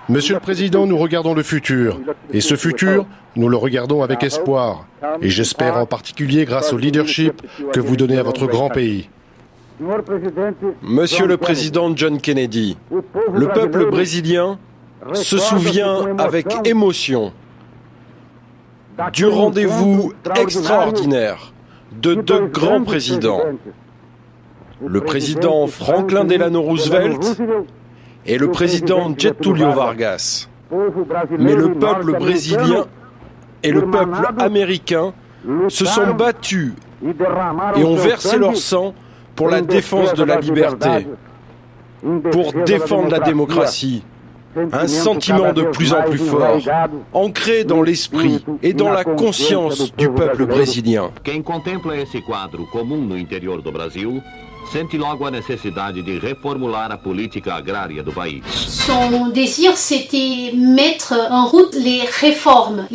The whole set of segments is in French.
Monsieur le Président, nous regardons le futur. Et ce futur, nous le regardons avec espoir. Et j'espère en particulier grâce au leadership que vous donnez à votre grand pays. Monsieur le Président John Kennedy, le peuple brésilien se souvient avec émotion du rendez-vous extraordinaire de deux grands présidents, le président Franklin Delano Roosevelt et le président Getúlio Vargas. Mais le peuple brésilien et le peuple américain se sont battus et ont versé leur sang pour la défense de la liberté, pour défendre la démocratie. Un sentiment de plus en plus fort, ancré dans l'esprit et dans la conscience du peuple brésilien. Quem contempla esse quadro comum no interior do Brasil sente logo a necessidade de reformular a política agrária do país. Son désir, c'était mettre en route les réformes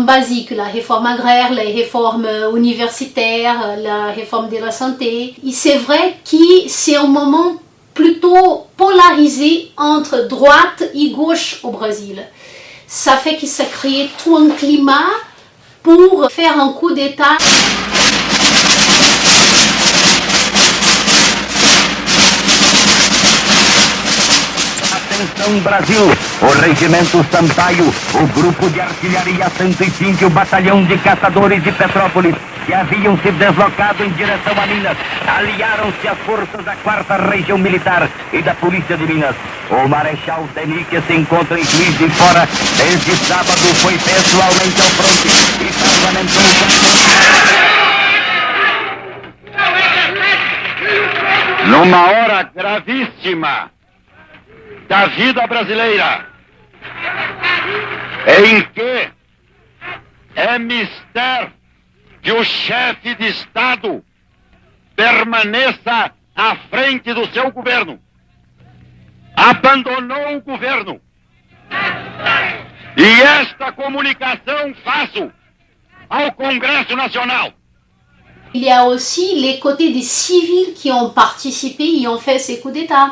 basiques, la réforme agraire, les réformes universitaires, la réforme de la santé. Et c'est vrai que c'est un moment plutôt polarisé entre droite et gauche au Brésil. Ça fait que ça crée tout un climat pour faire un coup d'État. Atenção Brasil, o Regimento Sampaio, o Grupo de Artilharia 105 e o Batalhão de Caçadores de Petrópolis, que haviam se deslocado em direção a Minas, aliaram-se às forças da 4ª Região Militar e da Polícia de Minas. O Marechal Denis, que se encontra em Juiz de Fora, desde sábado foi pessoalmente ao fronte e parlamentou numa hora gravíssima da vida brasileira, em que é mister que o chefe de Estado permaneça à frente do seu governo. Abandonou o governo. E esta comunicação faço ao Congresso Nacional. Il y a aussi les côtés des civils qui ont participé et ont fait ces coups d'État.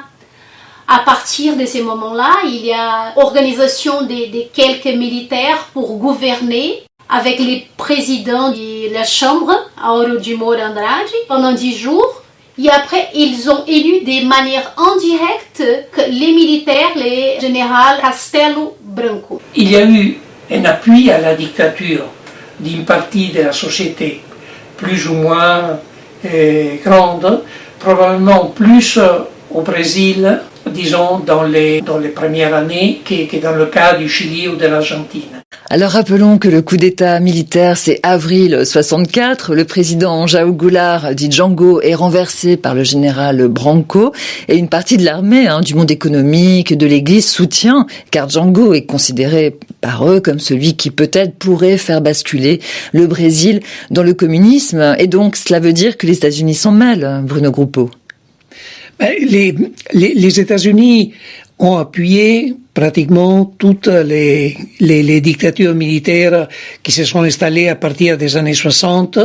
À partir de ces moments-là, il y a organisation de quelques militaires pour gouverner avec les présidents de la Chambre, Auro de Moura Andrade, pendant 10 jours. Et après, ils ont élu de manière indirecte les militaires, les généraux Castelo Branco. Il y a eu un appui à la dictature d'une partie de la société, plus ou moins grande, probablement plus au Brésil, disons dans les premières années que dans le cas du Chili ou de l'Argentine. Alors rappelons que le coup d'État militaire, c'est avril 64. Le président Jair Goulart, dit Django, est renversé par le général Branco et une partie de l'armée, du monde économique, de l'Église soutient, car Django est considéré par eux comme celui qui peut-être pourrait faire basculer le Brésil dans le communisme. Et donc cela veut dire que les États-Unis s'en mêlent, Bruno Gruppo. Les États-Unis ont appuyé pratiquement toutes les dictatures militaires qui se sont installées à partir des années 60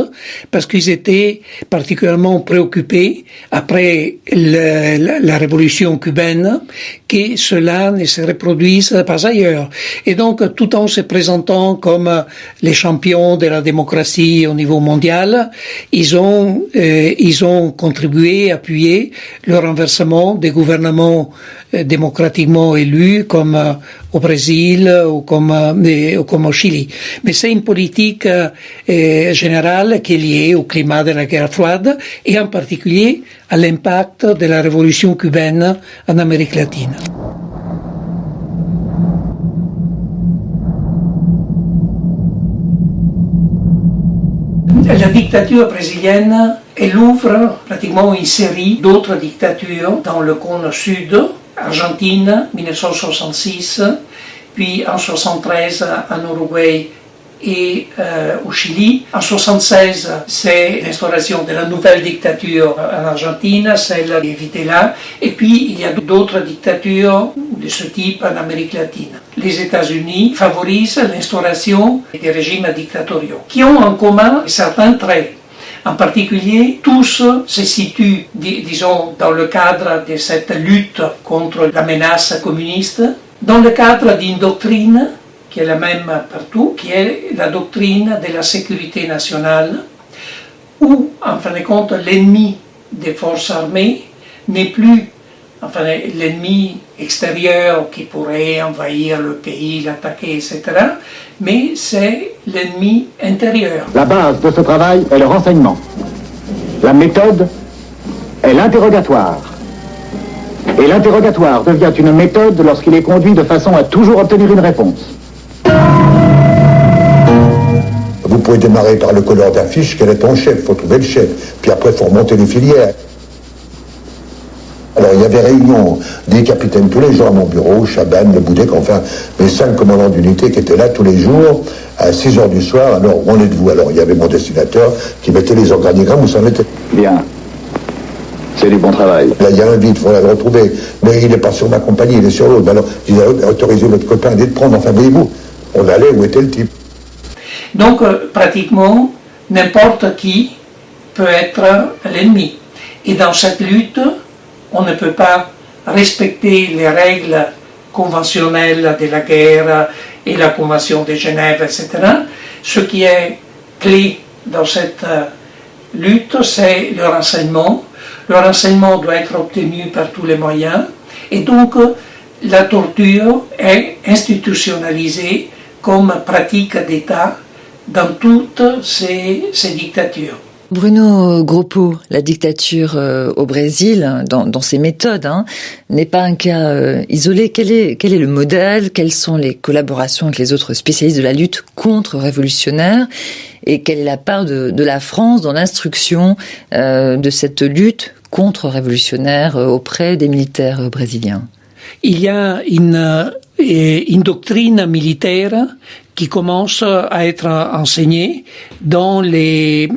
parce qu'ils étaient particulièrement préoccupés après la révolution cubaine que cela ne se reproduise pas ailleurs. Et donc, tout en se présentant comme les champions de la démocratie au niveau mondial, ils ont contribué, appuyé le renversement des gouvernements démocratiquement élus comme au Brésil ou comme au Chili. Mais c'est une politique générale qui est liée au climat de la guerre froide et en particulier à l'impact de la révolution cubaine en Amérique latine. La dictature brésilienne, elle ouvre pratiquement une série d'autres dictatures dans le cône sud, Argentine, 1966, puis en 1973 en Uruguay et au Chili. En 1976, c'est l'instauration de la nouvelle dictature en Argentine, celle de Videla. Et puis, il y a d'autres dictatures de ce type en Amérique latine. Les États-Unis favorisent l'instauration des régimes dictatoriaux qui ont en commun certains traits. En particulier, tous se situent, disons, dans le cadre de cette lutte contre la menace communiste. dans le cadre d'une doctrine qui est la même partout, qui est la doctrine de la sécurité nationale, où, en fin de compte, l'ennemi des forces armées n'est plus l'ennemi extérieur qui pourrait envahir le pays, l'attaquer, etc., mais c'est l'ennemi intérieur. La base de ce travail est le renseignement. La méthode est l'interrogatoire. Et l'interrogatoire devient une méthode lorsqu'il est conduit de façon à toujours obtenir une réponse. Vous pouvez démarrer par le couleur d'affiche, quel est ton chef, il faut trouver le chef. Puis après, il faut remonter les filières. Alors, il y avait réunion des capitaines tous les jours à mon bureau, Chaban, Le Boudec, enfin, mes 5 commandants d'unité qui étaient là tous les jours, à 6 heures du soir. Alors, où en êtes-vous? Alors, il y avait mon destinateur qui mettait les organigrammes où ça en était. Bien. C'est du bon travail. Là, il y a un vide, il faudrait le retrouver. Mais il n'est pas sur ma compagnie, il est sur l'autre. Alors, il a autorisé notre copain d'aller le prendre. Enfin, voyez-vous, on allait où était le type. Donc, pratiquement, n'importe qui peut être l'ennemi. Et dans cette lutte, on ne peut pas respecter les règles conventionnelles de la guerre et la Convention de Genève, etc. Ce qui est clé dans cette lutte, c'est le renseignement. Le renseignement doit être obtenu par tous les moyens. Et donc, la torture est institutionnalisée comme pratique d'État dans toutes ces dictatures. Bruno Groppo, la dictature au Brésil, dans ses méthodes, n'est pas un cas isolé. Quel est le modèle? Quelles sont les collaborations avec les autres spécialistes de la lutte contre-révolutionnaire? Et quelle est la part de la France dans l'instruction de cette lutte contre-révolutionnaire auprès des militaires brésiliens? Il y a une doctrine militaire qui commence à être enseignée dans les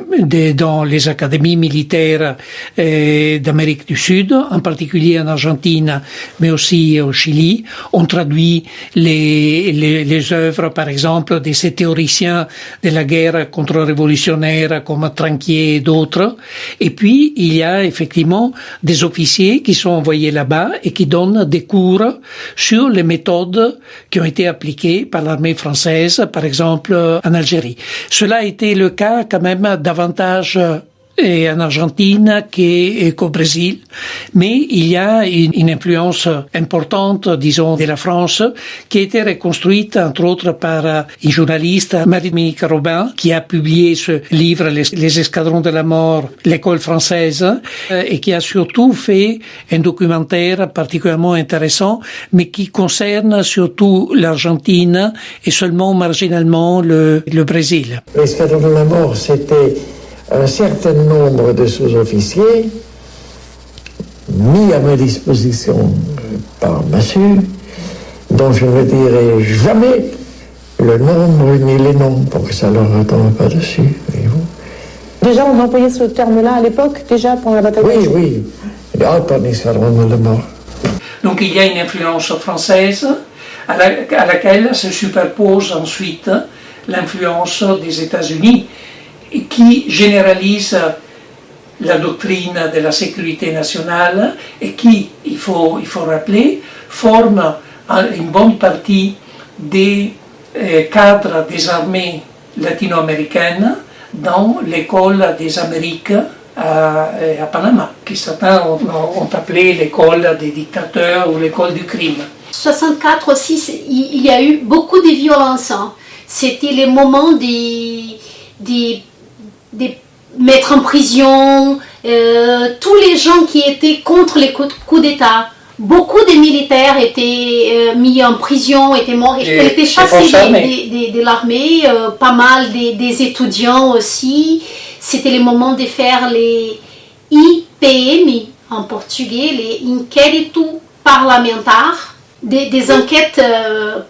académies militaires d'Amérique du Sud, en particulier en Argentine, mais aussi au Chili. On traduit les œuvres, par exemple, de ces théoriciens de la guerre contre-révolutionnaire comme Tranquier et d'autres. Et puis, il y a effectivement des officiers qui sont envoyés là-bas et qui donnent des cours sur les méthodes qui ont été appliquées par l'armée française, par exemple en Algérie. Cela a été le cas quand même davantage en Argentine qu'au Brésil, mais il y a une influence importante, disons, de la France, qui a été reconstruite, entre autres, par une journaliste, Marie-Dominique Robin, qui a publié ce livre, Les escadrons de la mort, l'école française, et qui a surtout fait un documentaire particulièrement intéressant, mais qui concerne surtout l'Argentine et seulement marginalement le Brésil. L'escadron de la mort, c'était un certain nombre de sous-officiers mis à ma disposition par Massu, dont je ne dirai jamais le nombre ni les noms pour que ça ne leur retombe pas dessus, voyez-vous. Déjà, on employait ce terme-là à l'époque, déjà pendant la bataille d'Alger. Oui, un escadron de mort. Donc il y a une influence française à laquelle se superpose ensuite l'influence des États-Unis, qui généralise la doctrine de la sécurité nationale et qui, il faut rappeler, forme une bonne partie des cadres des armées latino-américaines dans l'école des Amériques à Panama, que certains ont appelé l'école des dictateurs ou l'école du crime. 64 aussi, il y a eu beaucoup de violences. C'était les moments des mettre en prison tous les gens qui étaient contre les coups d'État. Beaucoup de militaires étaient mis en prison, étaient morts, étaient chassés de l'armée, pas mal des étudiants aussi. C'était le moment de faire les IPM en portugais, les inquéritos parlamentaires. Des enquêtes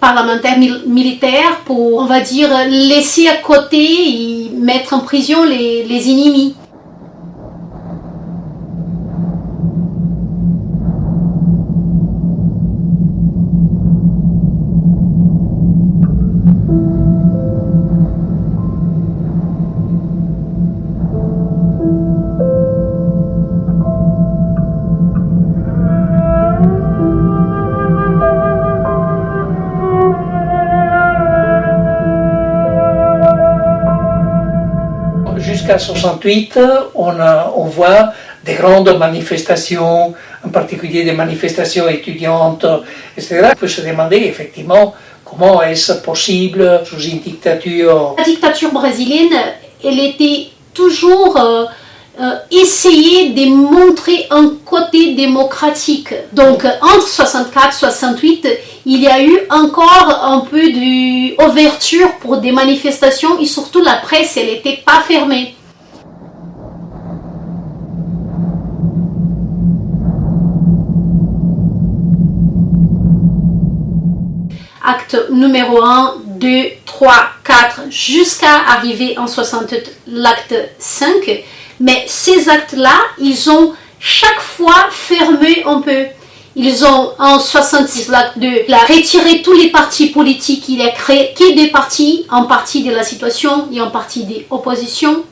parlementaires militaires pour, on va dire, laisser à côté et mettre en prison les ennemis. jusqu'à 68, on voit des grandes manifestations, en particulier des manifestations étudiantes, etc. On peut se demander effectivement comment est-ce possible sous une dictature. La dictature brésilienne, elle était toujours essayer de montrer un côté démocratique. Donc entre 64 et 68, il y a eu encore un peu d'ouverture pour des manifestations et surtout la presse, elle n'était pas fermée. Acte numéro 1, 2, 3, 4, jusqu'à arriver en 68, l'acte 5. Mais ces actes-là, ils ont chaque fois fermé un peu. Ils ont, en 66, l'acte 2, retiré tous les partis politiques. Il a créé que des partis, en partie de la situation et en partie des oppositions.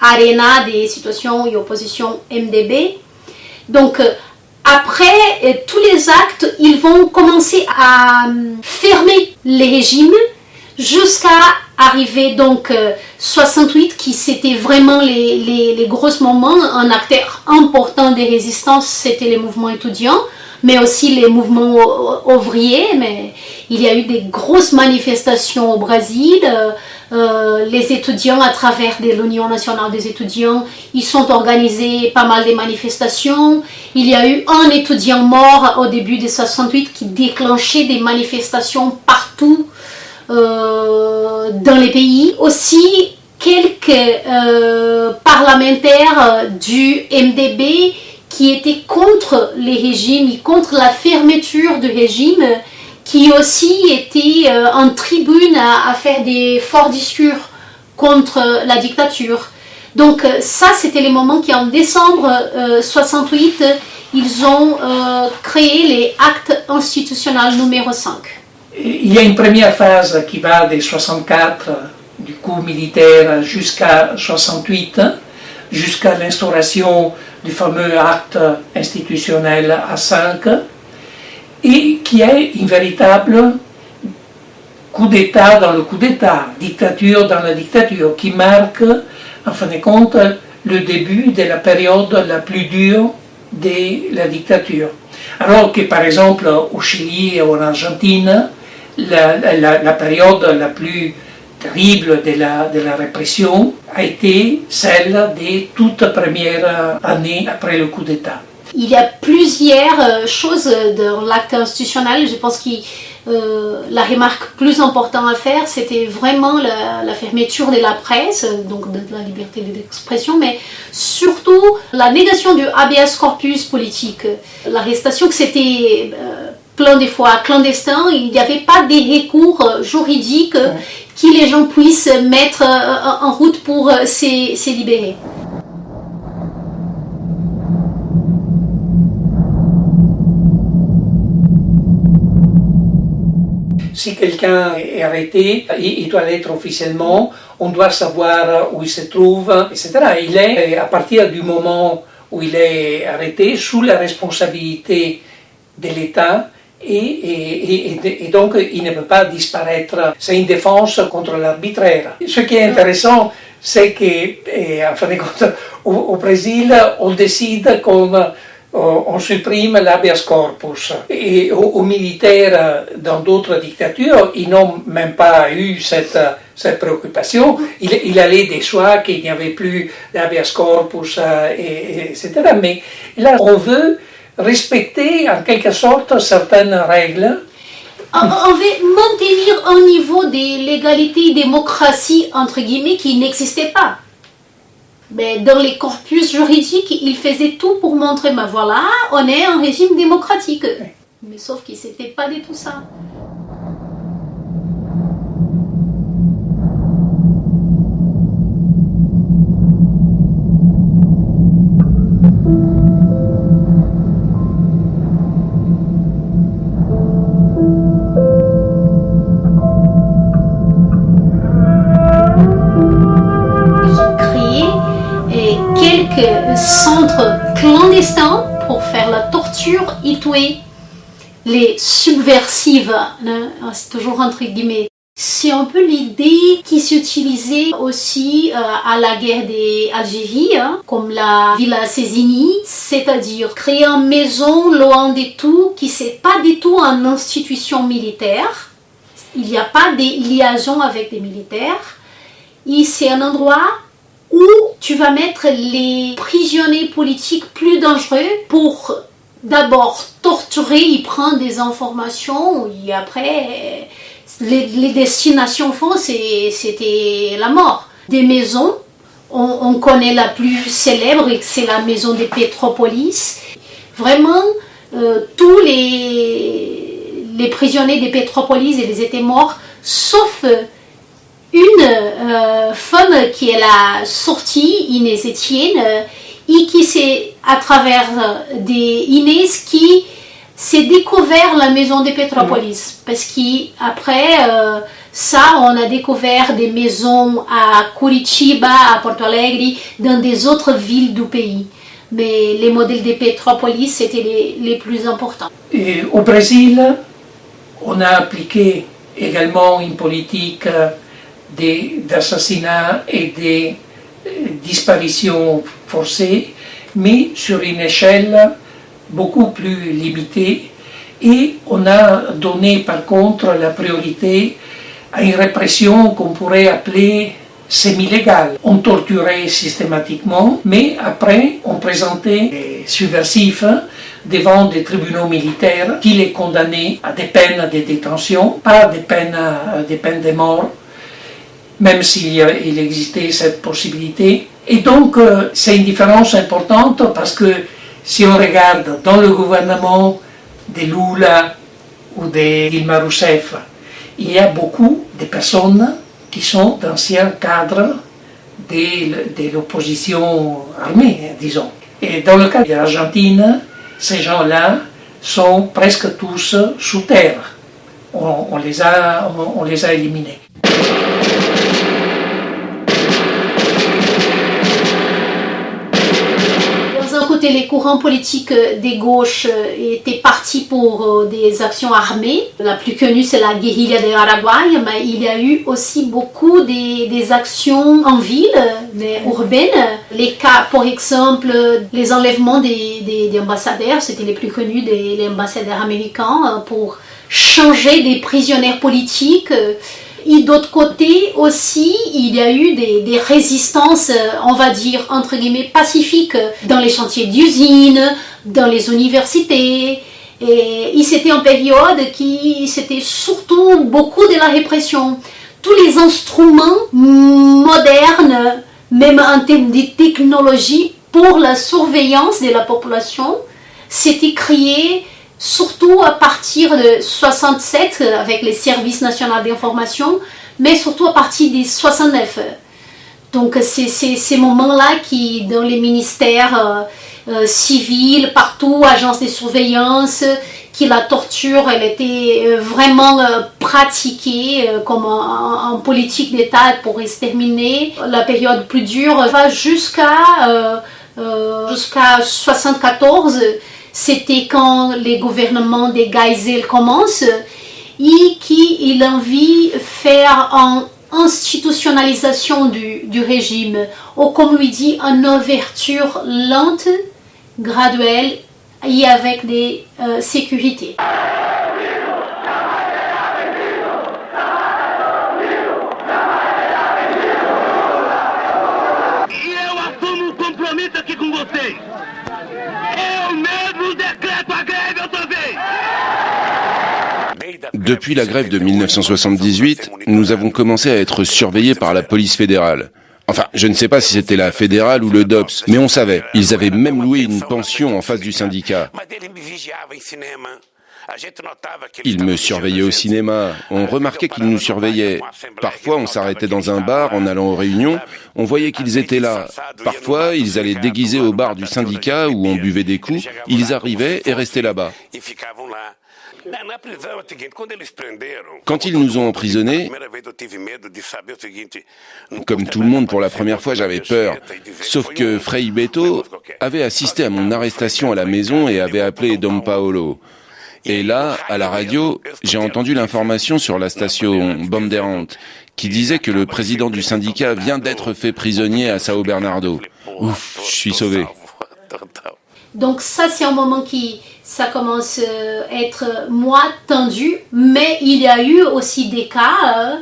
Arena, des situations et oppositions MDB. Donc, après tous les actes, ils vont commencer à fermer les régimes jusqu'à arriver donc 68 qui c'était vraiment les gros moments. Un acteur important des résistances, c'était les mouvements étudiants, mais aussi les mouvements ouvriers. Mais il y a eu des grosses manifestations au Brésil. Les étudiants, à travers l'Union nationale des étudiants, ils sont organisés pas mal de manifestations. Il y a eu un étudiant mort au début de 68 qui déclenchait des manifestations partout dans les pays. Aussi, quelques parlementaires du MDB qui étaient contre les régimes et contre la fermeture du régime, qui aussi étaient en tribune à faire des forts discours contre la dictature. Donc ça, c'était les moments qui, en décembre 68, ils ont créé les actes institutionnels numéro 5. Il y a une première phase qui va de 64, du coup militaire, jusqu'à 68, jusqu'à l'instauration du fameux acte institutionnel A5, et qui est une véritable coup d'État dans le coup d'État, dictature dans la dictature, qui marque, en fin de compte, le début de la période la plus dure de la dictature. Alors que, par exemple, au Chili et en Argentine, la période la plus terrible de la répression a été celle des toutes premières années après le coup d'État. Il y a plusieurs choses dans l'acte institutionnel. Je pense que la remarque plus importante à faire, c'était vraiment la fermeture de la presse, donc de la liberté d'expression, mais surtout la négation du habeas corpus politique. L'arrestation, que c'était plein de fois clandestin, il n'y avait pas de recours juridiques que les gens puissent mettre en route pour se libérer. Si quelqu'un est arrêté, il doit l'être officiellement, on doit savoir où il se trouve, etc. Il est, à partir du moment où il est arrêté, sous la responsabilité de l'État, et donc il ne peut pas disparaître. C'est une défense contre l'arbitraire. Ce qui est intéressant, c'est qu'en fin de compte, au Brésil, on décide comme on supprime l'habeas corpus. Et aux militaires dans d'autres dictatures, ils n'ont même pas eu cette préoccupation. Il allait de soi qu'il n'y avait plus l'habeas corpus, etc. Mais là, on veut respecter en quelque sorte certaines règles. On veut maintenir un niveau de légalité, démocratie, entre guillemets, qui n'existait pas. Mais dans les corpus juridiques, ils faisaient tout pour montrer, ben voilà, on est un régime démocratique. Mais sauf que c'était pas du tout ça. Centres clandestins pour faire la torture et tuer les subversives, c'est toujours entre guillemets. C'est un peu l'idée qui s'utilisait aussi à la guerre d'Algérie, comme la Villa Cézini, c'est-à-dire créer une maison loin de tout, qui c'est pas du tout une institution militaire. Il n'y a pas de liaison avec des militaires. Et c'est un endroit où tu vas mettre les prisonniers politiques plus dangereux pour d'abord torturer, ils prennent des informations et après les destinations c'était la mort. Des maisons, on connaît la plus célèbre, c'est la maison de Petropolis. Vraiment, tous les prisonniers de Petropolis, ils étaient morts, sauf une femme qui est la sortie, Inès Etienne, et qui c'est à travers des Inès qui s'est découvert la maison de Petropolis. Parce qu'après ça, on a découvert des maisons à Curitiba, à Porto Alegre, dans des autres villes du pays. Mais les modèles de Petropolis, c'était les plus importants. Et au Brésil, on a appliqué également une politique d'assassinat et de disparitions forcées, mais sur une échelle beaucoup plus limitée. Et on a donné par contre la priorité à une répression qu'on pourrait appeler semi-légale. On torturait systématiquement, mais après on présentait les subversifs devant des tribunaux militaires qui les condamnaient à des peines de détention, pas des peines de mort, même s'il existait cette possibilité. Et donc, c'est une différence importante parce que si on regarde dans le gouvernement de Lula ou de Dilma Rousseff, il y a beaucoup de personnes qui sont d'anciens cadres de l'opposition armée, disons. Et dans le cas de l'Argentine, ces gens-là sont presque tous sous terre. On les a éliminés. Les courants politiques des gauches étaient partis pour des actions armées. La plus connue, c'est la guérilla de Araguaï, mais il y a eu aussi beaucoup des actions en ville, urbaines. Les cas, par exemple, les enlèvements des ambassadeurs, c'était les plus connus des ambassadeurs américains pour changer des prisonniers politiques. Et d'autre côté aussi, il y a eu des résistances, on va dire, entre guillemets, pacifiques dans les chantiers d'usines, dans les universités. Et c'était une période qui, c'était surtout beaucoup de la répression. Tous les instruments modernes, même en termes de technologie, pour la surveillance de la population, c'était créé surtout à partir de 67 avec les services nationaux d'information, mais surtout à partir de 69. Donc c'est ces moments-là qui, dans les ministères civils, partout, agences de surveillance, que la torture, elle était vraiment pratiquée comme en politique d'État pour exterminer. La période plus dure va jusqu'à 74. C'était quand le gouvernement de Geisel commence et qu'il a envie de faire une institutionnalisation du régime, ou comme lui dit, une ouverture lente, graduelle et avec des sécurités. Depuis la grève de 1978, nous avons commencé à être surveillés par la police fédérale. Enfin, je ne sais pas si c'était la fédérale ou le DOPS, mais on savait. Ils avaient même loué une pension en face du syndicat. Ils me surveillaient au cinéma. On remarquait qu'ils nous surveillaient. Parfois, on s'arrêtait dans un bar en allant aux réunions. On voyait qu'ils étaient là. Parfois, ils allaient déguisés au bar du syndicat où on buvait des coups. Ils arrivaient et restaient là-bas. Quand ils nous ont emprisonnés, comme tout le monde pour la première fois, j'avais peur. Sauf que Frei Beto avait assisté à mon arrestation à la maison et avait appelé Dom Paolo. Et là, à la radio, j'ai entendu l'information sur la station Bandeirante qui disait que le président du syndicat vient d'être fait prisonnier à São Bernardo. Ouf, je suis sauvé. Donc ça, c'est un moment qui, ça commence à être moins tendu, mais il y a eu aussi des cas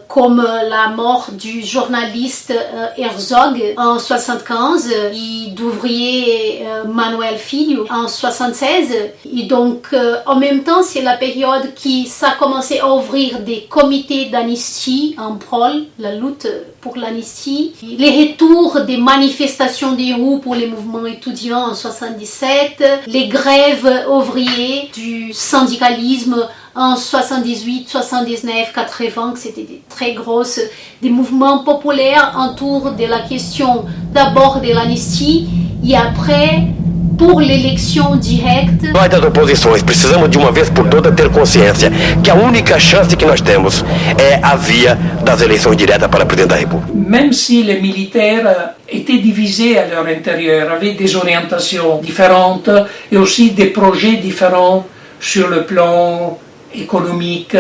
comme la mort du journaliste Herzog en 75 et d'ouvrier Manuel Filho en 76. Et donc en même temps, c'est la période qui ça a commencé à ouvrir des comités d'amnistie en prol, la lutte pour l'amnistie, les retours des manifestations des rues pour les mouvements étudiants en 77, les grèves ouvriers du syndicalisme en 78, 79, 80, c'était des très grosses, des mouvements populaires autour de la question d'abord de l'amnistie et après por l'élection directe. Nós das oposições precisamos de uma vez por todas ter consciência que a única chance que nós temos é a via das eleições diretas para presidente da República. Même si les militaires étaient divisés à leur intérieur, avaient des orientations différentes et aussi des projets différents sur le plan économique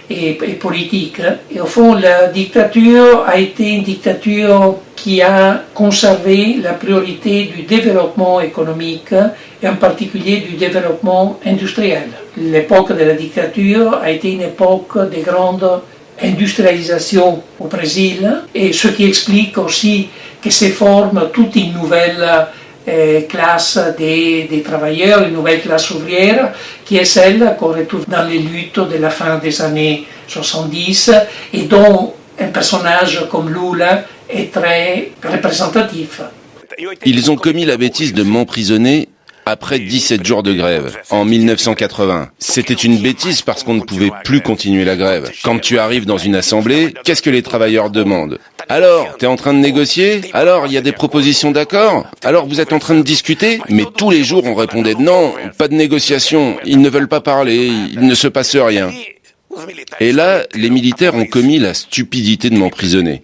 et politique. Et au fond, la dictature a été une dictature qui a conservé la priorité du développement économique et en particulier du développement industriel. L'époque de la dictature a été une époque de grande industrialisation au Brésil et ce qui explique aussi que se forme toute une nouvelle classe des travailleurs, une nouvelle classe ouvrière, qui est celle qu'on retrouve dans les luttes de la fin des années 70 et dont un personnage comme Lula est très représentatif. Ils ont commis la bêtise de m'emprisonner après 17 jours de grève, en 1980. C'était une bêtise parce qu'on ne pouvait plus continuer la grève. Quand tu arrives dans une assemblée, qu'est-ce que les travailleurs demandent ? Alors, t'es en train de négocier ? Alors, il y a des propositions d'accord ? Alors, vous êtes en train de discuter ? Mais tous les jours, on répondait non, pas de négociation, ils ne veulent pas parler, il ne se passe rien. Et là, les militaires ont commis la stupidité de m'emprisonner.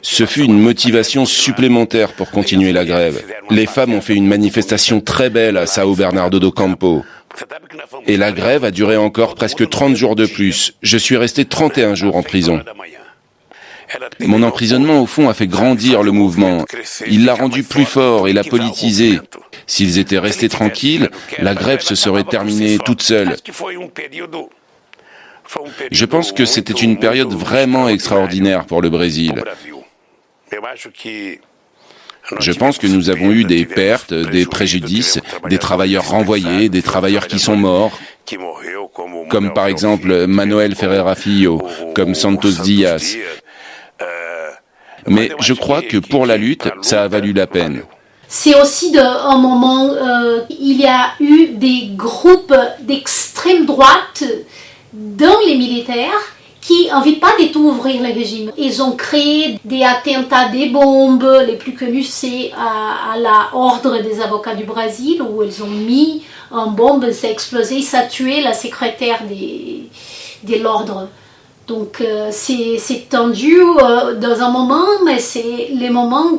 Ce fut une motivation supplémentaire pour continuer la grève. Les femmes ont fait une manifestation très belle à São Bernardo do Campo. Et la grève a duré encore presque 30 jours de plus. Je suis resté 31 jours en prison. Mon emprisonnement, au fond, a fait grandir le mouvement. Il l'a rendu plus fort et l'a politisé. S'ils étaient restés tranquilles, la grève se serait terminée toute seule. Je pense que c'était une période vraiment extraordinaire pour le Brésil. Je pense que nous avons eu des pertes, des préjudices, des travailleurs renvoyés, des travailleurs qui sont morts, comme par exemple Manuel Ferreira Filho, comme Santos Dias. Mais je crois que pour la lutte, ça a valu la peine. C'est aussi un moment, il y a eu des groupes d'extrême droite dans les militaires qui n'envient pas du tout ouvrir le régime. Ils ont créé des attentats, des bombes. Les plus connus, c'est à la Ordre des avocats du Brésil, où ils ont mis une bombe, ça a explosé, ça a tué la secrétaire de l'Ordre. Donc c'est tendu dans un moment, mais c'est les moments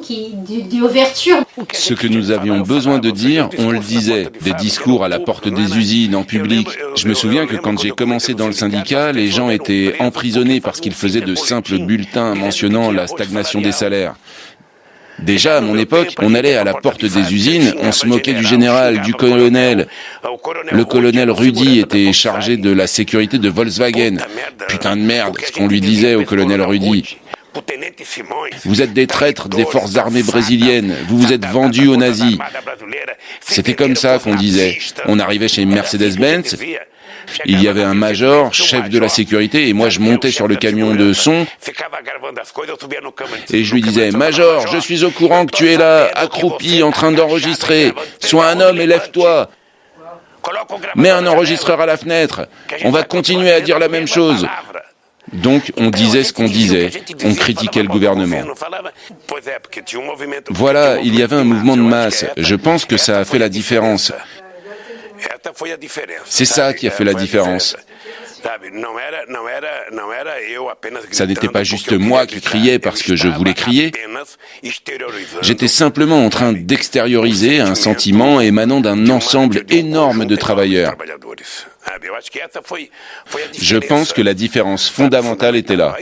d'ouverture. Ce que nous avions besoin de dire, on le disait. Des discours à la porte des usines, en public. Je me souviens que quand j'ai commencé dans le syndicat, les gens étaient emprisonnés parce qu'ils faisaient de simples bulletins mentionnant la stagnation des salaires. Déjà, à mon époque, on allait à la porte des usines, on se moquait du général, du colonel. Le colonel Rudy était chargé de la sécurité de Volkswagen. Putain de merde, ce qu'on lui disait au colonel Rudy. Vous êtes des traîtres des forces armées brésiliennes, vous vous êtes vendus aux nazis. C'était comme ça qu'on disait. On arrivait chez Mercedes-Benz, il y avait un major, chef de la sécurité, et moi je montais sur le camion de son, et je lui disais « Major, je suis au courant que tu es là, accroupi, en train d'enregistrer. Sois un homme et lève-toi. Mets un enregistreur à la fenêtre. On va continuer à dire la même chose. » Donc on disait ce qu'on disait, on critiquait le gouvernement. Voilà, il y avait un mouvement de masse. Je pense que ça a fait la différence. C'est ça qui a fait la différence. Ça n'était pas juste moi qui criais parce que je voulais crier. J'étais simplement en train d'extérioriser un sentiment émanant d'un ensemble énorme de travailleurs. Je pense que la différence fondamentale était là.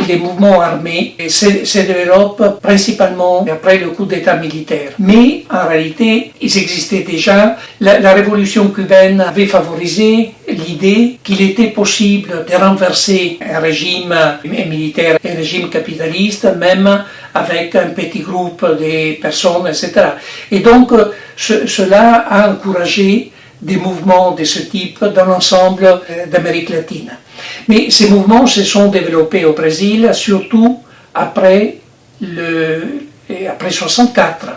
Les mouvements armés se développent principalement après le coup d'État militaire. Mais en réalité, ils existaient déjà. La révolution cubaine avait favorisé l'idée qu'il était possible de renverser un régime militaire, un régime capitaliste, même avec un petit groupe de personnes, etc. Et donc, cela a encouragé des mouvements de ce type dans l'ensemble d'Amérique latine. Mais ces mouvements se sont développés au Brésil, surtout après 64.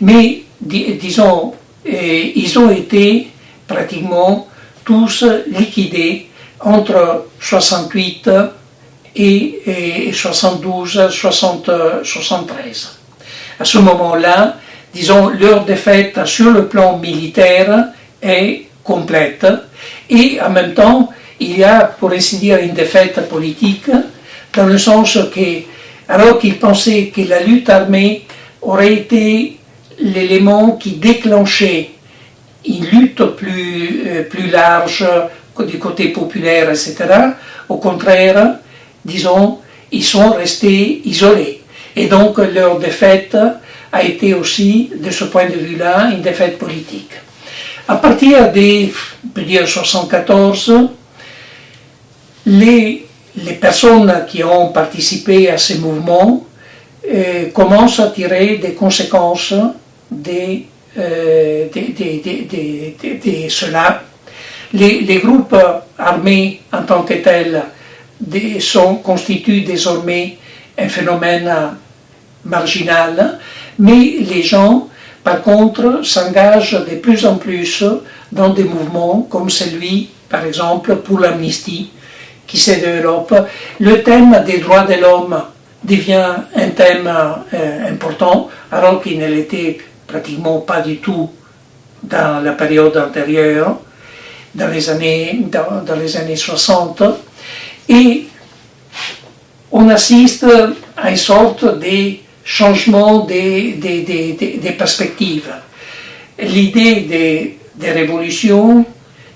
Mais, disons, ils ont été pratiquement tous liquidés entre 68 et 72, 73. À ce moment-là, disons, leur défaite sur le plan militaire est complète et en même temps, il y a, pour ainsi dire, une défaite politique, dans le sens que, alors qu'ils pensaient que la lutte armée aurait été l'élément qui déclenchait une lutte plus large du côté populaire, etc., au contraire, disons, ils sont restés isolés. Et donc, leur défaite a été aussi, de ce point de vue-là, une défaite politique. À partir de, on peut dire, 74, les personnes qui ont participé à ces mouvements commencent à tirer des conséquences de cela. Les groupes armés en tant que tels constituent désormais un phénomène marginal, mais les gens, par contre, s'engagent de plus en plus dans des mouvements comme celui, par exemple, pour l'amnistie, qui se développe. Le thème des droits de l'homme devient un thème important, alors qu'il ne l'était pratiquement pas du tout dans la période antérieure, dans les années 60. Et on assiste à une sorte de changement des perspectives. L'idée des révolutions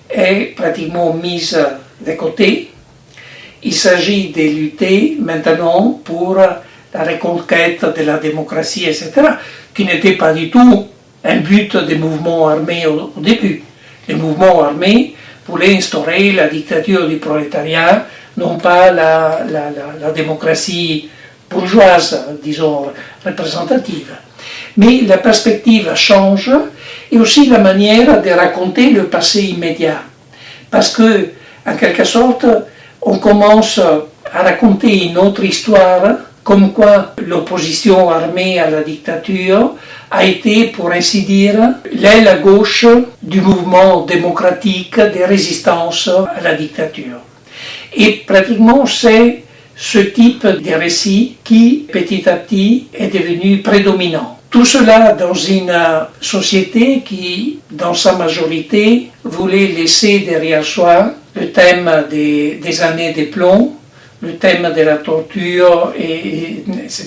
est pratiquement mise de côté. Il s'agit de lutter maintenant pour la reconquête de la démocratie, etc., qui n'était pas du tout un but des mouvements armés au début. Les mouvements armés voulaient instaurer la dictature du prolétariat, non pas la démocratie bourgeoise, disons, représentative. Mais la perspective change et aussi la manière de raconter le passé immédiat. Parce que, en quelque sorte, on commence à raconter une autre histoire, comme quoi l'opposition armée à la dictature a été, pour ainsi dire, l'aile gauche du mouvement démocratique de résistance à la dictature. Et pratiquement, c'est ce type de récit qui, petit à petit, est devenu prédominant. Tout cela dans une société qui, dans sa majorité, voulait laisser derrière soi le thème des années de plomb, le thème de la torture, etc.